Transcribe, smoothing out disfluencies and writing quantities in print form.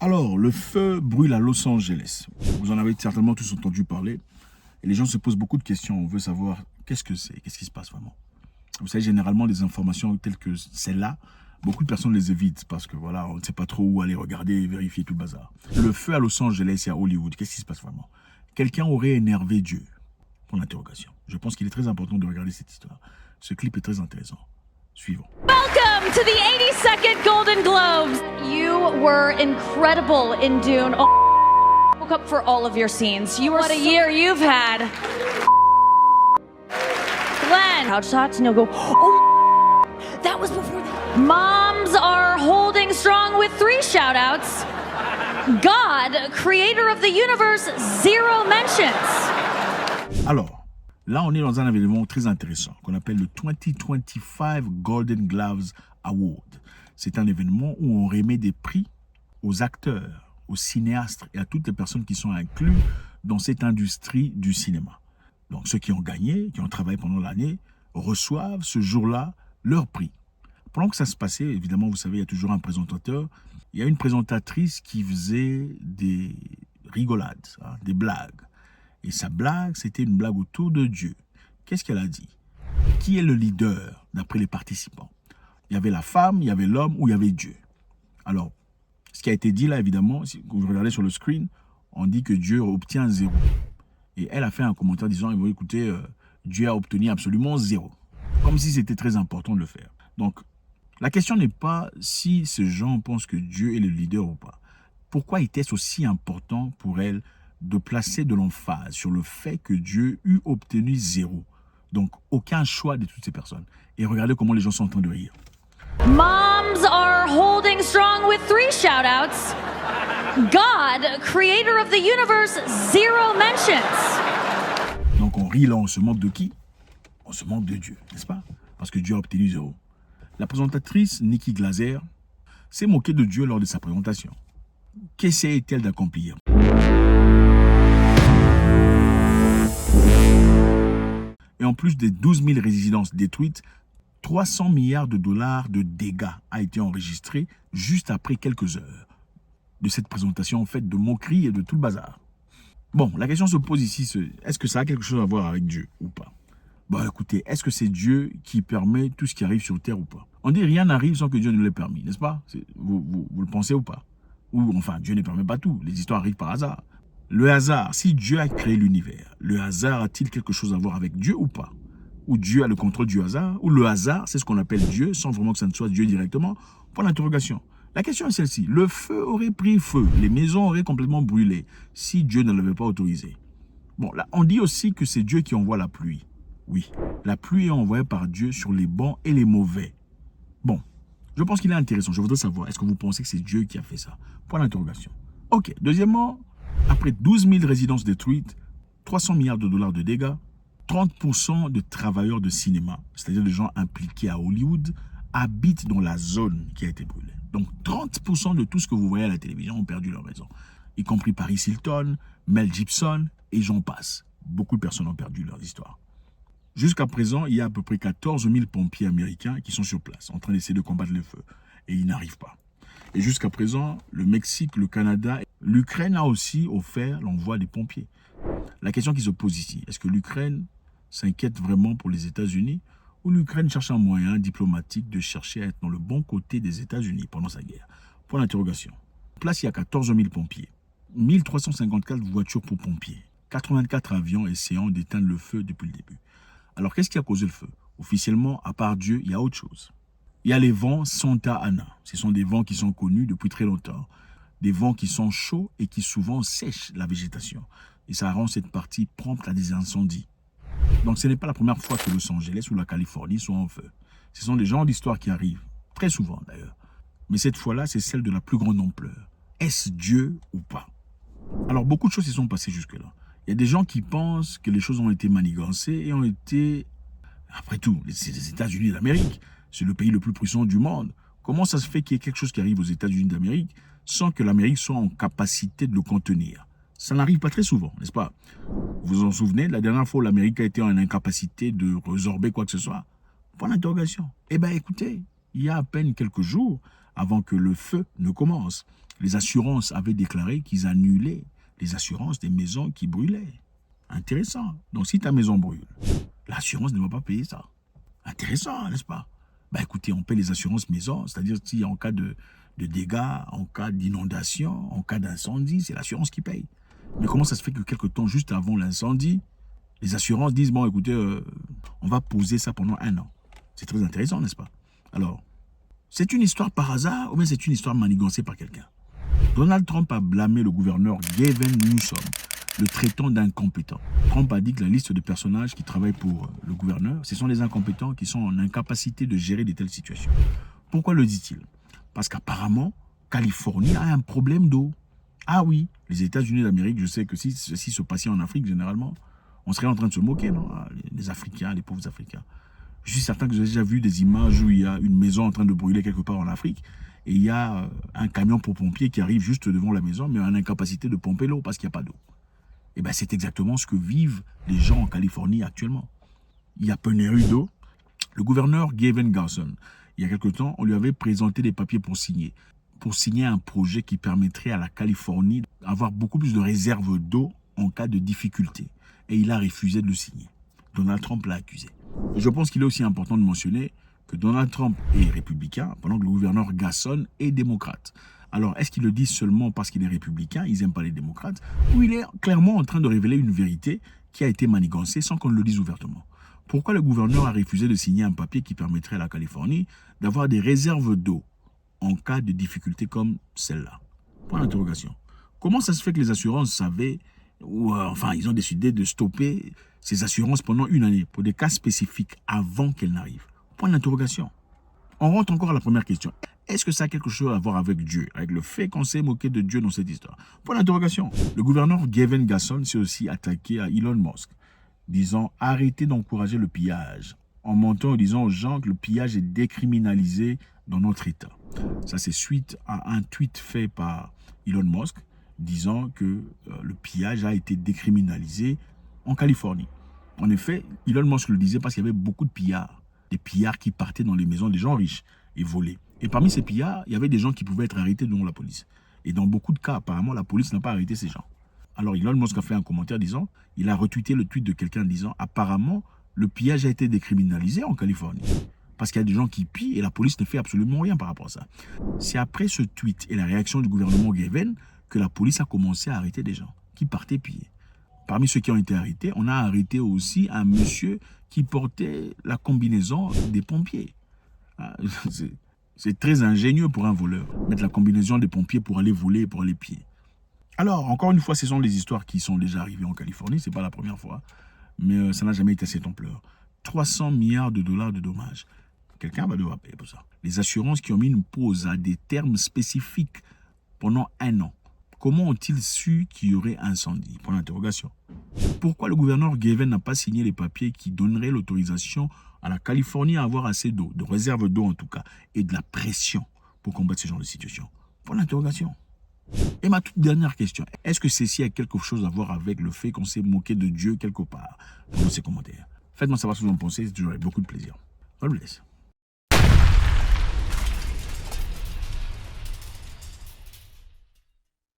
Alors, le feu brûle à Los Angeles. Vous en avez certainement tous entendu parler. Et les gens se posent beaucoup de questions. On veut savoir qu'est-ce que c'est, qu'est-ce qui se passe vraiment. Vous savez, généralement, des informations telles que celle-là, beaucoup de personnes les évitent parce que voilà, on ne sait pas trop où aller regarder et vérifier tout le bazar. Le feu à Los Angeles et à Hollywood, qu'est-ce qui se passe vraiment? Quelqu'un aurait énervé Dieu? Pour l'interrogation. Je pense qu'il est très important de regarder cette histoire. Ce clip est très intéressant. Suivant. Welcome to the 82nd Golden Globes. You were incredible in Dune. Oh, woke up for all of your scenes. You were what a year you've had. Glenn, couch shots, and you'll go, oh, that was before that. Moms are holding strong with 3 shout-outs. God, creator of the universe, 0 mentions. Alors, là, on est dans un événement très intéressant qu'on appelle le 2025 Golden Gloves Award. C'est un événement où on remet des prix aux acteurs, aux cinéastes et à toutes les personnes qui sont incluses dans cette industrie du cinéma. Donc, ceux qui ont gagné, qui ont travaillé pendant l'année, reçoivent ce jour-là leur prix. Pendant que ça se passait, évidemment, vous savez, il y a toujours un présentateur. Il y a une présentatrice qui faisait des rigolades, des blagues. Et sa blague, c'était une blague autour de Dieu. Qu'est-ce qu'elle a dit? Qui est le leader d'après les participants? Il y avait la femme, il y avait l'homme ou il y avait Dieu. Alors, ce qui a été dit là, évidemment, si vous regardez sur le screen, on dit que Dieu obtient 0. Et elle a fait un commentaire disant, écoutez, Dieu a obtenu absolument 0. Comme si c'était très important de le faire. Donc, la question n'est pas si ces gens pensent que Dieu est le leader ou pas. Pourquoi était-ce aussi important pour elle de placer de l'emphase sur le fait que Dieu eut obtenu 0. Donc, aucun choix de toutes ces personnes. Et regardez comment les gens sont en train de rire. Moms are holding strong with 3 shout-outs. God, creator of the universe, 0 mentions. Donc, on rit là, on se moque de qui? On se moque de Dieu, n'est-ce pas? Parce que Dieu a obtenu 0. La présentatrice, Nikki Glaser, s'est moquée de Dieu lors de sa présentation. Qu'essayait-elle d'accomplir? Et en plus des 12 000 résidences détruites, 300 milliards de dollars de dégâts a été enregistré juste après quelques heures de cette présentation en fait de moquerie et de tout le bazar. Bon, la question se pose ici, est-ce que ça a quelque chose à voir avec Dieu ou pas? Bon, écoutez, est-ce que c'est Dieu qui permet tout ce qui arrive sur Terre ou pas? On dit rien n'arrive sans que Dieu ne l'ait permis, n'est-ce pas? Vous le pensez ou pas? Ou enfin, Dieu ne permet pas tout, les histoires arrivent par hasard. Le hasard, si Dieu a créé l'univers, le hasard a-t-il quelque chose à voir avec Dieu ou pas? Ou Dieu a le contrôle du hasard? Ou le hasard, c'est ce qu'on appelle Dieu, sans vraiment que ça ne soit Dieu directement? Point d'interrogation. La question est celle-ci. Le feu aurait pris feu, les maisons auraient complètement brûlé, si Dieu ne l'avait pas autorisé. Bon, là, on dit aussi que c'est Dieu qui envoie la pluie. Oui, la pluie est envoyée par Dieu sur les bons et les mauvais. Bon, je pense qu'il est intéressant. Je voudrais savoir, est-ce que vous pensez que c'est Dieu qui a fait ça? Point d'interrogation. Ok, deuxièmement, après 12 000 résidences détruites, 300 milliards de dollars de dégâts, 30% de travailleurs de cinéma, c'est-à-dire des gens impliqués à Hollywood, habitent dans la zone qui a été brûlée. Donc 30% de tout ce que vous voyez à la télévision ont perdu leur maison, y compris Paris Hilton, Mel Gibson et j'en passe. Beaucoup de personnes ont perdu leur histoire. Jusqu'à présent, il y a à peu près 14 000 pompiers américains qui sont sur place, en train d'essayer de combattre le feu. Et ils n'arrivent pas. Et jusqu'à présent, le Mexique, le Canada, l'Ukraine a aussi offert l'envoi des pompiers. La question qui se pose ici, est-ce que l'Ukraine s'inquiète vraiment pour les États-Unis ou l'Ukraine cherche un moyen diplomatique de chercher à être dans le bon côté des États-Unis pendant sa guerre? Point d'interrogation. En place, il y a 14 000 pompiers, 1354 voitures pour pompiers, 84 avions essayant d'éteindre le feu depuis le début. Alors, qu'est-ce qui a causé le feu? Officiellement, à part Dieu, il y a autre chose. Il y a les vents Santa Ana. Ce sont des vents qui sont connus depuis très longtemps. Des vents qui sont chauds et qui souvent sèchent la végétation. Et ça rend cette partie prompte à des incendies. Donc, ce n'est pas la première fois que Los Angeles ou la Californie sont en feu. Ce sont des genres d'histoires qui arrivent, très souvent d'ailleurs. Mais cette fois-là, c'est celle de la plus grande ampleur. Est-ce Dieu ou pas? Alors, beaucoup de choses se sont passées jusque-là. Il y a des gens qui pensent que les choses ont été manigancées et ont été... Après tout, c'est les États-Unis d'Amérique. C'est le pays le plus puissant du monde. Comment ça se fait qu'il y ait quelque chose qui arrive aux États-Unis d'Amérique sans que l'Amérique soit en capacité de le contenir? Ça n'arrive pas très souvent, n'est-ce pas? Vous vous en souvenez, la dernière fois où l'Amérique a été en incapacité de résorber quoi que ce soit? Point d'interrogation. Eh bien, écoutez, il y a à peine quelques jours, avant que le feu ne commence. Les assurances avaient déclaré qu'ils annulaient les assurances des maisons qui brûlaient. Intéressant. Donc si ta maison brûle, l'assurance ne va pas payer ça. Intéressant, n'est-ce pas? Bah écoutez, on paie les assurances maison, c'est-à-dire si en cas de dégâts, en cas d'inondation, en cas d'incendie, c'est l'assurance qui paye. Mais comment ça se fait que quelque temps juste avant l'incendie, les assurances disent, bon écoutez, on va poser ça pendant 1 an. C'est très intéressant, n'est-ce pas? Alors, c'est une histoire par hasard ou bien c'est une histoire manigancée par quelqu'un? Donald Trump a blâmé le gouverneur Gavin Newsom, le traitant d'incompétent. Trump a dit que la liste de personnages qui travaillent pour le gouverneur, ce sont les incompétents qui sont en incapacité de gérer de telles situations. Pourquoi le dit-il? Parce qu'apparemment, Californie a un problème d'eau. Ah oui, les États-Unis d'Amérique, je sais que si ceci se passait en Afrique, généralement, on serait en train de se moquer, non? Les Africains, les pauvres Africains. Je suis certain que vous avez déjà vu des images où il y a une maison en train de brûler quelque part en Afrique et il y a un camion pour pompiers qui arrive juste devant la maison, mais en incapacité de pomper l'eau parce qu'il n'y a pas d'eau. Et bien, c'est exactement ce que vivent les gens en Californie actuellement. Il y a pénurie d'eau. Le gouverneur Gavin Newsom, il y a quelque temps, on lui avait présenté des papiers pour signer un projet qui permettrait à la Californie d'avoir beaucoup plus de réserves d'eau en cas de difficulté. Et il a refusé de le signer. Donald Trump l'a accusé. Et je pense qu'il est aussi important de mentionner que Donald Trump est républicain, pendant que le gouverneur Newsom est démocrate. Alors, est-ce qu'il le dit seulement parce qu'il est républicain, ils n'aiment pas les démocrates, ou il est clairement en train de révéler une vérité qui a été manigancée sans qu'on le dise ouvertement? Pourquoi le gouverneur a refusé de signer un papier qui permettrait à la Californie d'avoir des réserves d'eau en cas de difficulté comme celle-là? Point d'interrogation. Comment ça se fait que les assurances savaient, ou enfin, ils ont décidé de stopper ces assurances pendant 1 année pour des cas spécifiques avant qu'elles n'arrivent? Point d'interrogation. On rentre encore à la première question. Est-ce que ça a quelque chose à voir avec Dieu, avec le fait qu'on s'est moqué de Dieu dans cette histoire? Point d'interrogation. Le gouverneur Gavin Newsom s'est aussi attaqué à Elon Musk, disant « Arrêtez d'encourager le pillage », en montant en disant aux gens que le pillage est décriminalisé dans notre État. Ça, c'est suite à un tweet fait par Elon Musk, disant que le pillage a été décriminalisé en Californie. En effet, Elon Musk le disait parce qu'il y avait beaucoup de pillards. Des pillards qui partaient dans les maisons des gens riches et volaient. Et parmi ces pillards, il y avait des gens qui pouvaient être arrêtés devant la police. Et dans beaucoup de cas, apparemment, la police n'a pas arrêté ces gens. Alors Elon Musk a fait un commentaire disant, il a retweeté le tweet de quelqu'un disant, apparemment, le pillage a été décriminalisé en Californie. Parce qu'il y a des gens qui pillent et la police ne fait absolument rien par rapport à ça. C'est après ce tweet et la réaction du gouvernement Gavin que la police a commencé à arrêter des gens qui partaient piller. Parmi ceux qui ont été arrêtés, on a arrêté aussi un monsieur qui portait la combinaison des pompiers. C'est très ingénieux pour un voleur, mettre la combinaison des pompiers pour aller voler, pour aller piller. Alors, encore une fois, ce sont des histoires qui sont déjà arrivées en Californie, ce n'est pas la première fois, mais ça n'a jamais été à cette ampleur. 300 milliards de dollars de dommages. Quelqu'un va devoir payer pour ça. Les assurances qui ont mis une pause à des termes spécifiques pendant 1 an. Comment ont-ils su qu'il y aurait incendie? Point d'interrogation. Pourquoi le gouverneur Gavin n'a pas signé les papiers qui donneraient l'autorisation à la Californie à avoir assez d'eau, de réserve d'eau en tout cas, et de la pression pour combattre ce genre de situation? Point d'interrogation. Et ma toute dernière question, est-ce que ceci a quelque chose à voir avec le fait qu'on s'est moqué de Dieu quelque part? Dans ces commentaires. Faites-moi savoir ce que vous en pensez, c'est toujours avec beaucoup de plaisir. God bless.